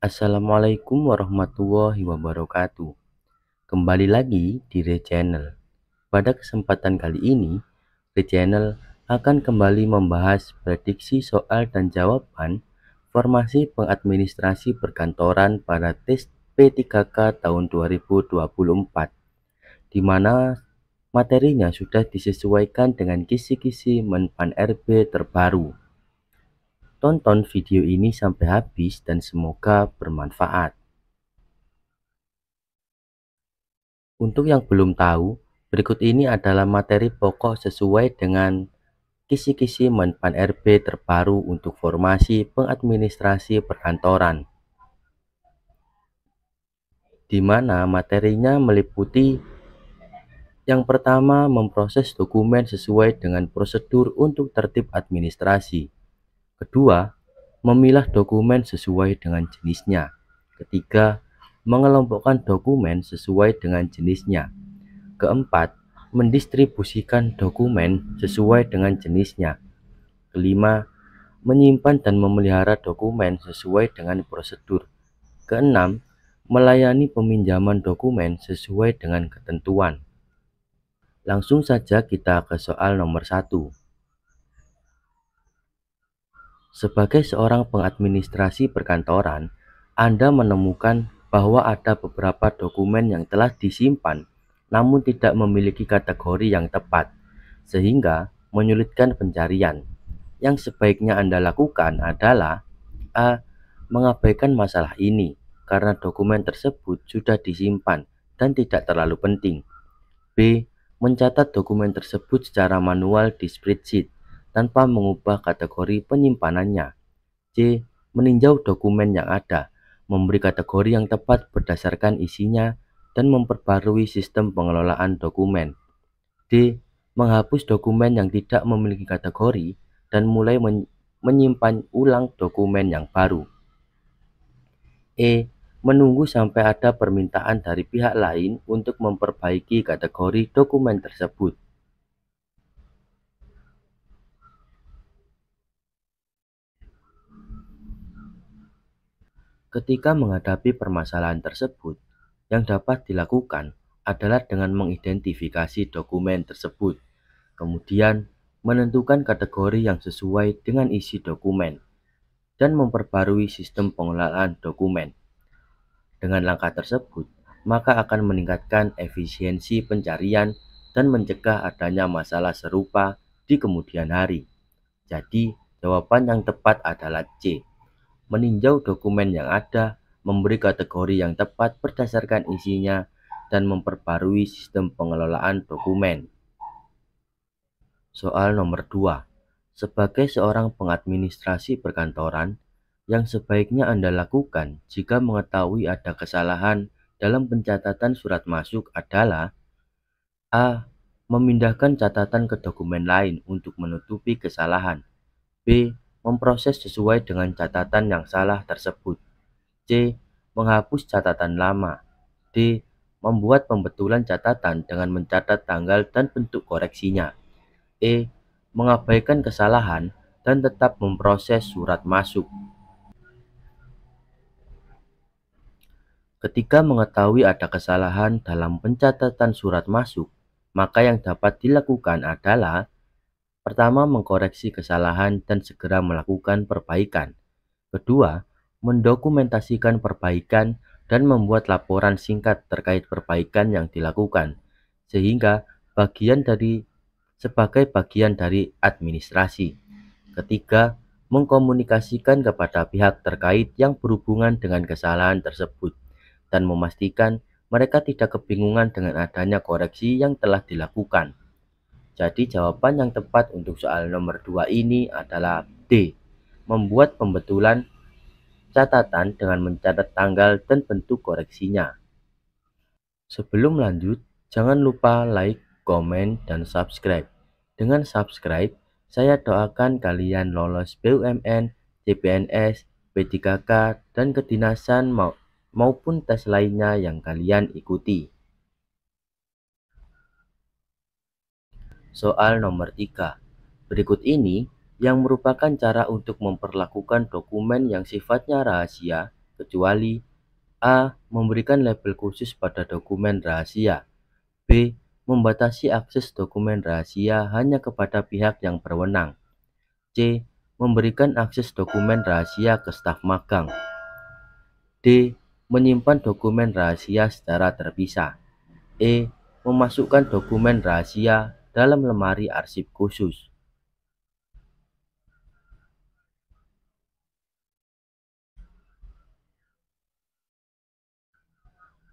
Assalamualaikum warahmatullahi wabarakatuh. Kembali lagi di Re Channel. Pada kesempatan kali ini, Re Channel akan kembali membahas prediksi soal dan jawaban formasi pengadministrasi perkantoran pada tes P3K tahun 2024, di mana materinya sudah disesuaikan dengan kisi-kisi Menpan RB terbaru. Tonton video ini sampai habis dan semoga bermanfaat. Untuk yang belum tahu, berikut ini adalah materi pokok sesuai dengan kisi-kisi Menpan RB terbaru untuk formasi pengadministrasi perkantoran, di mana materinya meliputi yang pertama, memproses dokumen sesuai dengan prosedur untuk tertib administrasi. Kedua, memilah dokumen sesuai dengan jenisnya. Ketiga, mengelompokkan dokumen sesuai dengan jenisnya. Keempat, mendistribusikan dokumen sesuai dengan jenisnya. Kelima, menyimpan dan memelihara dokumen sesuai dengan prosedur. Keenam, melayani peminjaman dokumen sesuai dengan ketentuan. Langsung saja kita ke soal nomor 1. Sebagai seorang pengadministrasi perkantoran, Anda menemukan bahwa ada beberapa dokumen yang telah disimpan namun tidak memiliki kategori yang tepat, sehingga menyulitkan pencarian. Yang sebaiknya Anda lakukan adalah A. Mengabaikan masalah ini karena dokumen tersebut sudah disimpan dan tidak terlalu penting. B. Mencatat dokumen tersebut secara manual di spreadsheet tanpa mengubah kategori penyimpanannya. C. Meninjau dokumen yang ada, memberi kategori yang tepat berdasarkan isinya, dan memperbarui sistem pengelolaan dokumen. D. Menghapus dokumen yang tidak memiliki kategori dan mulai menyimpan ulang dokumen yang baru. E. Menunggu sampai ada permintaan dari pihak lain untuk memperbaiki kategori dokumen tersebut. Ketika menghadapi permasalahan tersebut, yang dapat dilakukan adalah dengan mengidentifikasi dokumen tersebut, kemudian menentukan kategori yang sesuai dengan isi dokumen, dan memperbarui sistem pengelolaan dokumen. Dengan langkah tersebut, maka akan meningkatkan efisiensi pencarian dan mencegah adanya masalah serupa di kemudian hari. Jadi, jawaban yang tepat adalah C. Meninjau dokumen yang ada, memberi kategori yang tepat berdasarkan isinya, dan memperbarui sistem pengelolaan dokumen. Soal nomor 2. Sebagai seorang pengadministrasi perkantoran, yang sebaiknya Anda lakukan jika mengetahui ada kesalahan dalam pencatatan surat masuk adalah A. Memindahkan catatan ke dokumen lain untuk menutupi kesalahan. B. Memproses sesuai dengan catatan yang salah tersebut. C. Menghapus catatan lama. D. Membuat pembetulan catatan dengan mencatat tanggal dan bentuk koreksinya. E. Mengabaikan kesalahan dan tetap memproses surat masuk. Ketika mengetahui ada kesalahan dalam pencatatan surat masuk, maka yang dapat dilakukan adalah pertama, mengkoreksi kesalahan dan segera melakukan perbaikan. Kedua, mendokumentasikan perbaikan dan membuat laporan singkat terkait perbaikan yang dilakukan, sehingga sebagai bagian dari administrasi. Ketiga, mengkomunikasikan kepada pihak terkait yang berhubungan dengan kesalahan tersebut dan memastikan mereka tidak kebingungan dengan adanya koreksi yang telah dilakukan. Jadi jawaban yang tepat untuk soal nomor 2 ini adalah D. Membuat pembetulan catatan dengan mencatat tanggal dan bentuk koreksinya. Sebelum lanjut, jangan lupa like, komen, dan subscribe. Dengan subscribe, saya doakan kalian lolos BUMN, CPNS, P3K, dan kedinasan maupun tes lainnya yang kalian ikuti. Soal nomor 3. Berikut ini yang merupakan cara untuk memperlakukan dokumen yang sifatnya rahasia kecuali A. Memberikan label khusus pada dokumen rahasia. B. Membatasi akses dokumen rahasia hanya kepada pihak yang berwenang. C. Memberikan akses dokumen rahasia ke staf magang. D. Menyimpan dokumen rahasia secara terpisah. E. Memasukkan dokumen rahasia dalam lemari arsip khusus.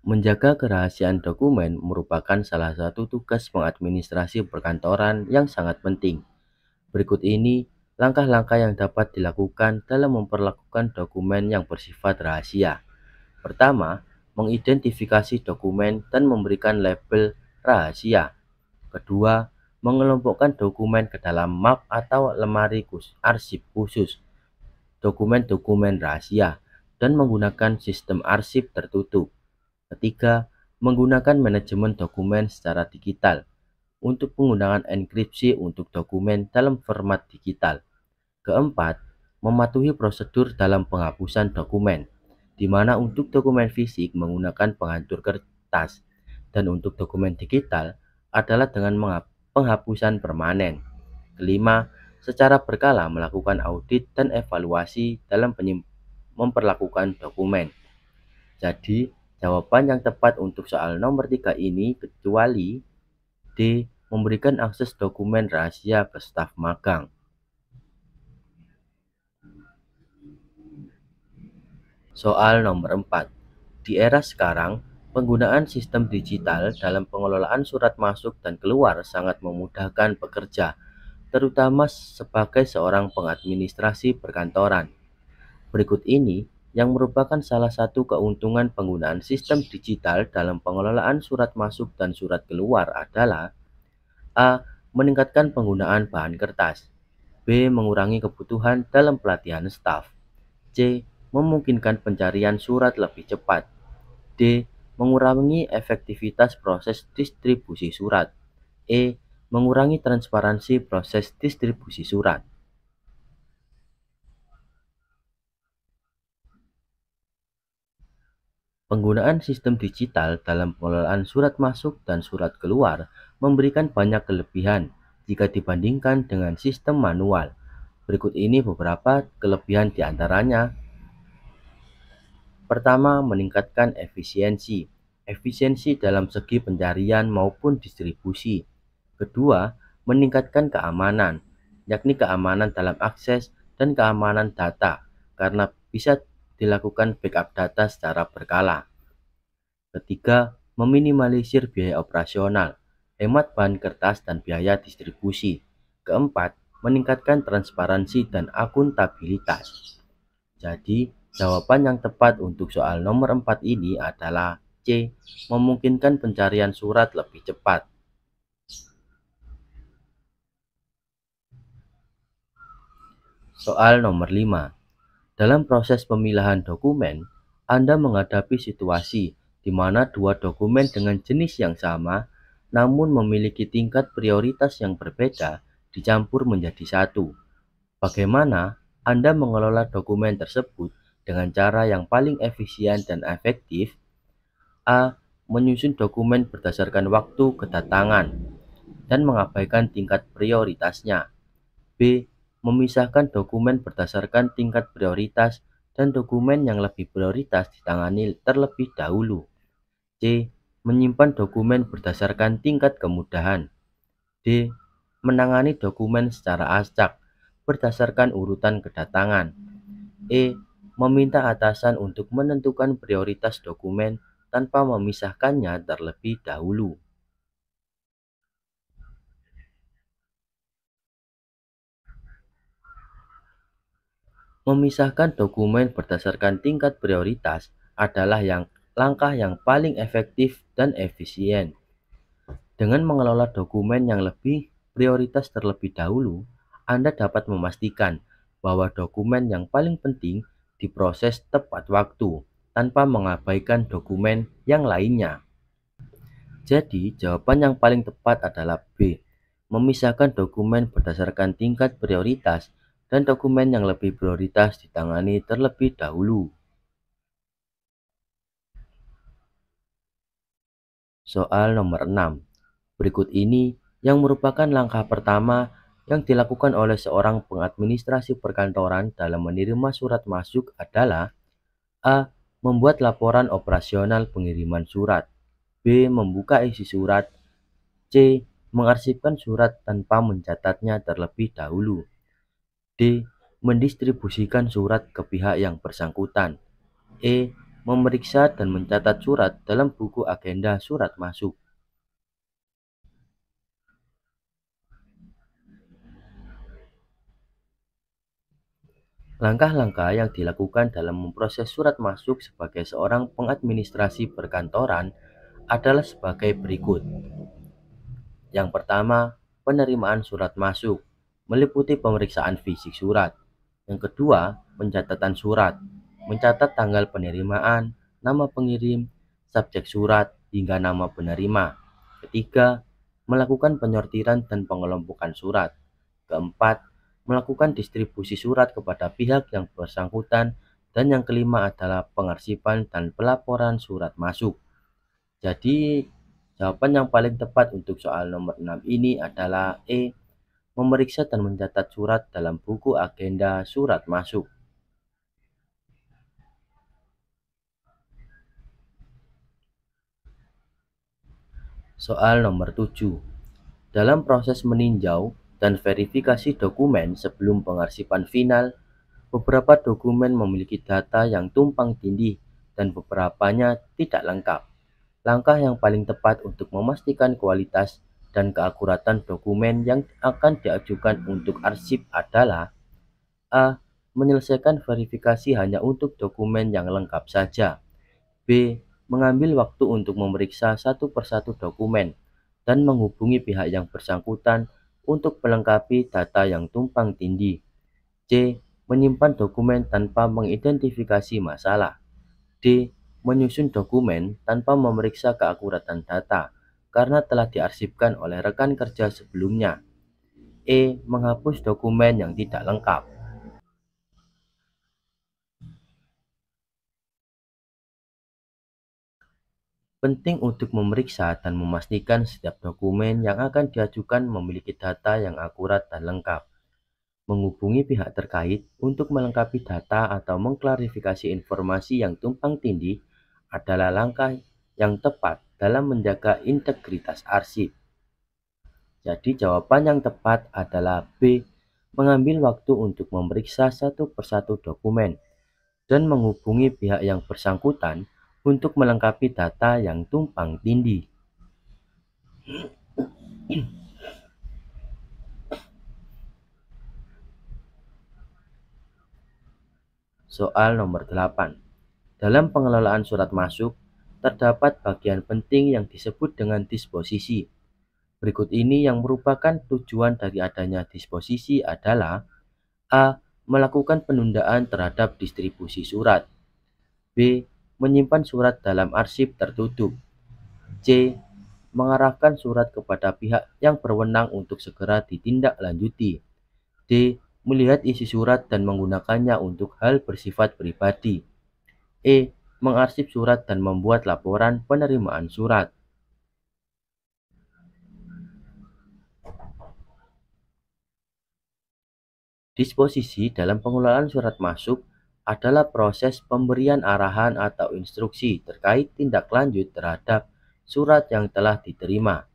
Menjaga kerahasiaan dokumen merupakan salah satu tugas pengadministrasi perkantoran yang sangat penting. Berikut ini langkah-langkah yang dapat dilakukan dalam memperlakukan dokumen yang bersifat rahasia. Pertama, mengidentifikasi dokumen dan memberikan label rahasia. Kedua, mengelompokkan dokumen ke dalam map atau lemari arsip khusus, dokumen-dokumen rahasia, dan menggunakan sistem arsip tertutup. Ketiga, menggunakan manajemen dokumen secara digital untuk penggunaan enkripsi untuk dokumen dalam format digital. Keempat, mematuhi prosedur dalam penghapusan dokumen, di mana untuk dokumen fisik menggunakan penghancur kertas dan untuk dokumen digital adalah dengan penghapusan permanen. Kelima, secara berkala melakukan audit dan evaluasi dalam memperlakukan dokumen. Jadi, jawaban yang tepat untuk soal nomor 3 ini kecuali D. Memberikan akses dokumen rahasia ke staf magang. Soal nomor 4. Di era sekarang, penggunaan sistem digital dalam pengelolaan surat masuk dan keluar sangat memudahkan pekerja, terutama sebagai seorang pengadministrasi perkantoran. Berikut ini yang merupakan salah satu keuntungan penggunaan sistem digital dalam pengelolaan surat masuk dan surat keluar adalah A. Meningkatkan penggunaan bahan kertas. B. Mengurangi kebutuhan dalam pelatihan staf. C. Memungkinkan pencarian surat lebih cepat. D. Mengurangi efektivitas proses distribusi surat. E. Mengurangi transparansi proses distribusi surat. Penggunaan sistem digital dalam pengelolaan surat masuk dan surat keluar memberikan banyak kelebihan jika dibandingkan dengan sistem manual. Berikut ini beberapa kelebihan diantaranya. Pertama, meningkatkan efisiensi. Efisiensi dalam segi pencarian maupun distribusi. Kedua, meningkatkan keamanan, yakni keamanan dalam akses dan keamanan data, karena bisa dilakukan backup data secara berkala. Ketiga, meminimalisir biaya operasional, hemat bahan kertas dan biaya distribusi. Keempat, meningkatkan transparansi dan akuntabilitas. Jadi, jawaban yang tepat untuk soal nomor 4 ini adalah C. Memungkinkan pencarian surat lebih cepat. Soal nomor 5. Dalam proses pemilahan dokumen, Anda menghadapi situasi di mana dua dokumen dengan jenis yang sama namun memiliki tingkat prioritas yang berbeda dicampur menjadi satu. Bagaimana Anda mengelola dokumen tersebut dengan cara yang paling efisien dan efektif? A. Menyusun dokumen berdasarkan waktu kedatangan dan mengabaikan tingkat prioritasnya. B. Memisahkan dokumen berdasarkan tingkat prioritas dan dokumen yang lebih prioritas ditangani terlebih dahulu. C. Menyimpan dokumen berdasarkan tingkat kemudahan. D. Menangani dokumen secara acak berdasarkan urutan kedatangan. E. Meminta atasan untuk menentukan prioritas dokumen tanpa memisahkannya terlebih dahulu. Memisahkan dokumen berdasarkan tingkat prioritas adalah langkah yang paling efektif dan efisien. Dengan mengelola dokumen yang lebih prioritas terlebih dahulu, Anda dapat memastikan bahwa dokumen yang paling penting diproses tepat waktu tanpa mengabaikan dokumen yang lainnya. Jadi, jawaban yang paling tepat adalah B. Memisahkan dokumen berdasarkan tingkat prioritas dan dokumen yang lebih prioritas ditangani terlebih dahulu. Soal nomor 6. Berikut ini yang merupakan langkah pertama yang dilakukan oleh seorang pengadministrasi perkantoran dalam menerima surat masuk adalah: A. Membuat laporan operasional pengiriman surat. B. Membuka isi surat. C. Mengarsipkan surat tanpa mencatatnya terlebih dahulu. D. Mendistribusikan surat ke pihak yang bersangkutan. E. Memeriksa dan mencatat surat dalam buku agenda surat masuk. Langkah-langkah yang dilakukan dalam memproses surat masuk sebagai seorang pengadministrasi perkantoran adalah sebagai berikut. Yang pertama, penerimaan surat masuk, meliputi pemeriksaan fisik surat. Yang kedua, pencatatan surat, mencatat tanggal penerimaan, nama pengirim, subjek surat, hingga nama penerima. Ketiga, melakukan penyortiran dan pengelompokan surat. Keempat, melakukan distribusi surat kepada pihak yang bersangkutan. Dan yang kelima adalah pengarsipan dan pelaporan surat masuk. Jadi, jawaban yang paling tepat untuk soal nomor 6 ini adalah E. Memeriksa dan mencatat surat dalam buku agenda surat masuk. Soal nomor 7. Dalam proses meninjau dan verifikasi dokumen sebelum pengarsipan final, beberapa dokumen memiliki data yang tumpang tindih dan beberapanya tidak lengkap. Langkah yang paling tepat untuk memastikan kualitas dan keakuratan dokumen yang akan diajukan untuk arsip adalah: A. Menyelesaikan verifikasi hanya untuk dokumen yang lengkap saja. B. Mengambil waktu untuk memeriksa satu persatu dokumen dan menghubungi pihak yang bersangkutan untuk melengkapi data yang tumpang tindih. C. Menyimpan dokumen tanpa mengidentifikasi masalah. D. Menyusun dokumen tanpa memeriksa keakuratan data karena telah diarsipkan oleh rekan kerja sebelumnya. E. Menghapus dokumen yang tidak lengkap. Penting untuk memeriksa dan memastikan setiap dokumen yang akan diajukan memiliki data yang akurat dan lengkap. Menghubungi pihak terkait untuk melengkapi data atau mengklarifikasi informasi yang tumpang tindih adalah langkah yang tepat dalam menjaga integritas arsip. Jadi jawaban yang tepat adalah B. Mengambil waktu untuk memeriksa satu persatu dokumen dan menghubungi pihak yang bersangkutan untuk melengkapi data yang tumpang tindih. Soal nomor 8. Dalam pengelolaan surat masuk, terdapat bagian penting yang disebut dengan disposisi. Berikut ini yang merupakan tujuan dari adanya disposisi adalah: A. Melakukan penundaan terhadap distribusi surat. B. Menyimpan surat dalam arsip tertutup. C. Mengarahkan surat kepada pihak yang berwenang untuk segera ditindaklanjuti. D. Melihat isi surat dan menggunakannya untuk hal bersifat pribadi. E. Mengarsip surat dan membuat laporan penerimaan surat. Disposisi dalam pengelolaan surat masuk adalah proses pemberian arahan atau instruksi terkait tindak lanjut terhadap surat yang telah diterima.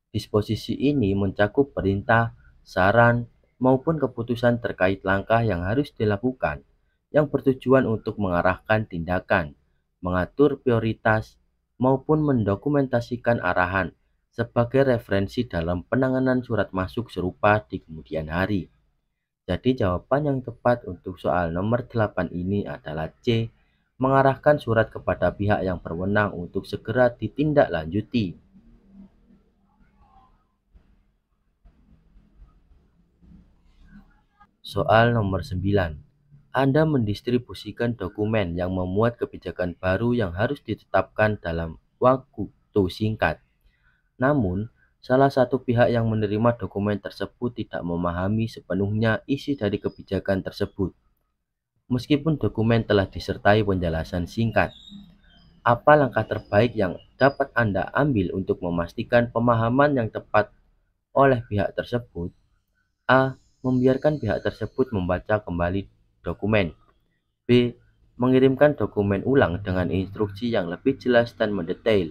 Disposisi ini mencakup perintah, saran, maupun keputusan terkait langkah yang harus dilakukan yang bertujuan untuk mengarahkan tindakan, mengatur prioritas, maupun mendokumentasikan arahan sebagai referensi dalam penanganan surat masuk serupa di kemudian hari. Jadi jawaban yang tepat untuk soal nomor 8 ini adalah C. Mengarahkan surat kepada pihak yang berwenang untuk segera ditindaklanjuti. Soal nomor 9. Anda mendistribusikan dokumen yang memuat kebijakan baru yang harus ditetapkan dalam waktu singkat. Namun, salah satu pihak yang menerima dokumen tersebut tidak memahami sepenuhnya isi dari kebijakan tersebut, meskipun dokumen telah disertai penjelasan singkat. Apa langkah terbaik yang dapat Anda ambil untuk memastikan pemahaman yang tepat oleh pihak tersebut? A. Membiarkan pihak tersebut membaca kembali dokumen. B. Mengirimkan dokumen ulang dengan instruksi yang lebih jelas dan mendetail.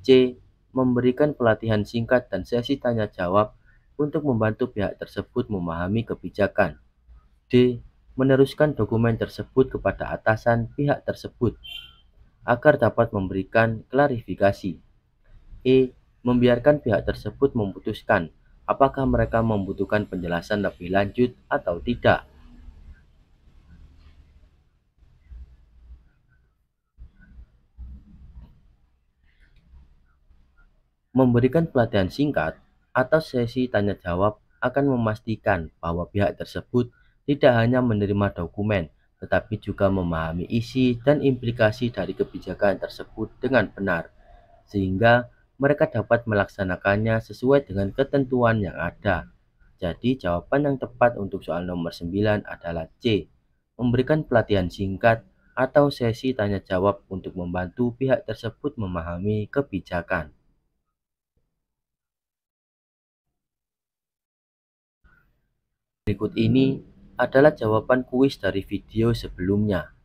C. Memberikan pelatihan singkat dan sesi tanya jawab untuk membantu pihak tersebut memahami kebijakan. D. Meneruskan dokumen tersebut kepada atasan pihak tersebut agar dapat memberikan klarifikasi. E. Membiarkan pihak tersebut memutuskan apakah mereka membutuhkan penjelasan lebih lanjut atau tidak. Memberikan pelatihan singkat atau sesi tanya jawab akan memastikan bahwa pihak tersebut tidak hanya menerima dokumen, tetapi juga memahami isi dan implikasi dari kebijakan tersebut dengan benar, sehingga mereka dapat melaksanakannya sesuai dengan ketentuan yang ada. Jadi jawaban yang tepat untuk soal nomor 9 adalah C. Memberikan pelatihan singkat atau sesi tanya jawab untuk membantu pihak tersebut memahami kebijakan. Berikut ini adalah jawaban kuis dari video sebelumnya.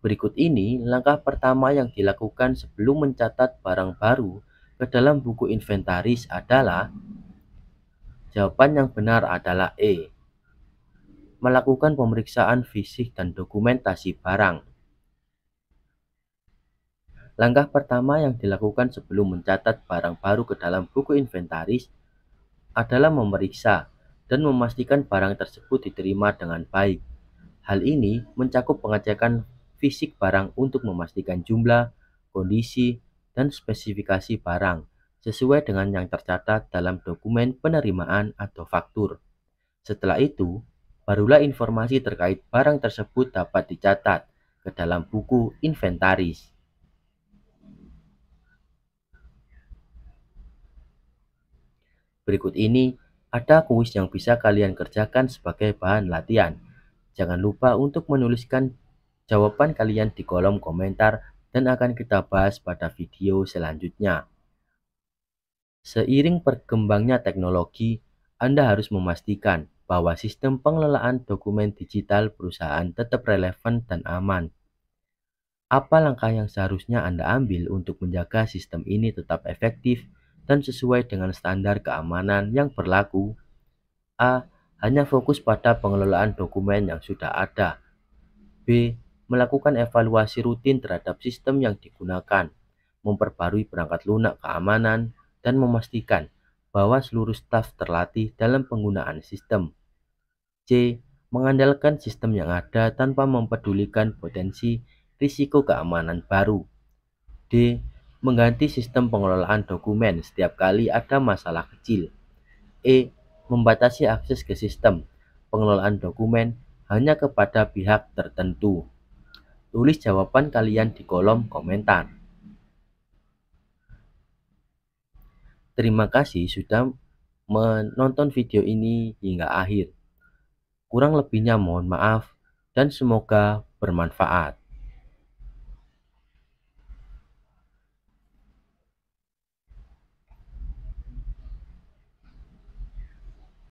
Berikut ini langkah pertama yang dilakukan sebelum mencatat barang baru ke dalam buku inventaris adalah jawaban yang benar adalah E. Melakukan pemeriksaan fisik dan dokumentasi barang. Langkah pertama yang dilakukan sebelum mencatat barang baru ke dalam buku inventaris adalah memeriksa dan memastikan barang tersebut diterima dengan baik. Hal ini mencakup pengecekan fisik barang untuk memastikan jumlah, kondisi, dan spesifikasi barang sesuai dengan yang tercatat dalam dokumen penerimaan atau faktur. Setelah itu, barulah informasi terkait barang tersebut dapat dicatat ke dalam buku inventaris. Berikut ini ada kuis yang bisa kalian kerjakan sebagai bahan latihan. Jangan lupa untuk menuliskan jawaban kalian di kolom komentar dan akan kita bahas pada video selanjutnya. Seiring berkembangnya teknologi, Anda harus memastikan bahwa sistem pengelolaan dokumen digital perusahaan tetap relevan dan aman. Apa langkah yang seharusnya Anda ambil untuk menjaga sistem ini tetap efektif dan sesuai dengan standar keamanan yang berlaku? A. Hanya fokus pada pengelolaan dokumen yang sudah ada. B. Melakukan evaluasi rutin terhadap sistem yang digunakan, memperbarui perangkat lunak keamanan, dan memastikan bahwa seluruh staf terlatih dalam penggunaan sistem. C. Mengandalkan sistem yang ada tanpa mempedulikan potensi risiko keamanan baru. D. Mengganti sistem pengelolaan dokumen setiap kali ada masalah kecil. E. Membatasi akses ke sistem pengelolaan dokumen hanya kepada pihak tertentu. Tulis jawaban kalian di kolom komentar. Terima kasih sudah menonton video ini hingga akhir. Kurang lebihnya mohon maaf dan semoga bermanfaat.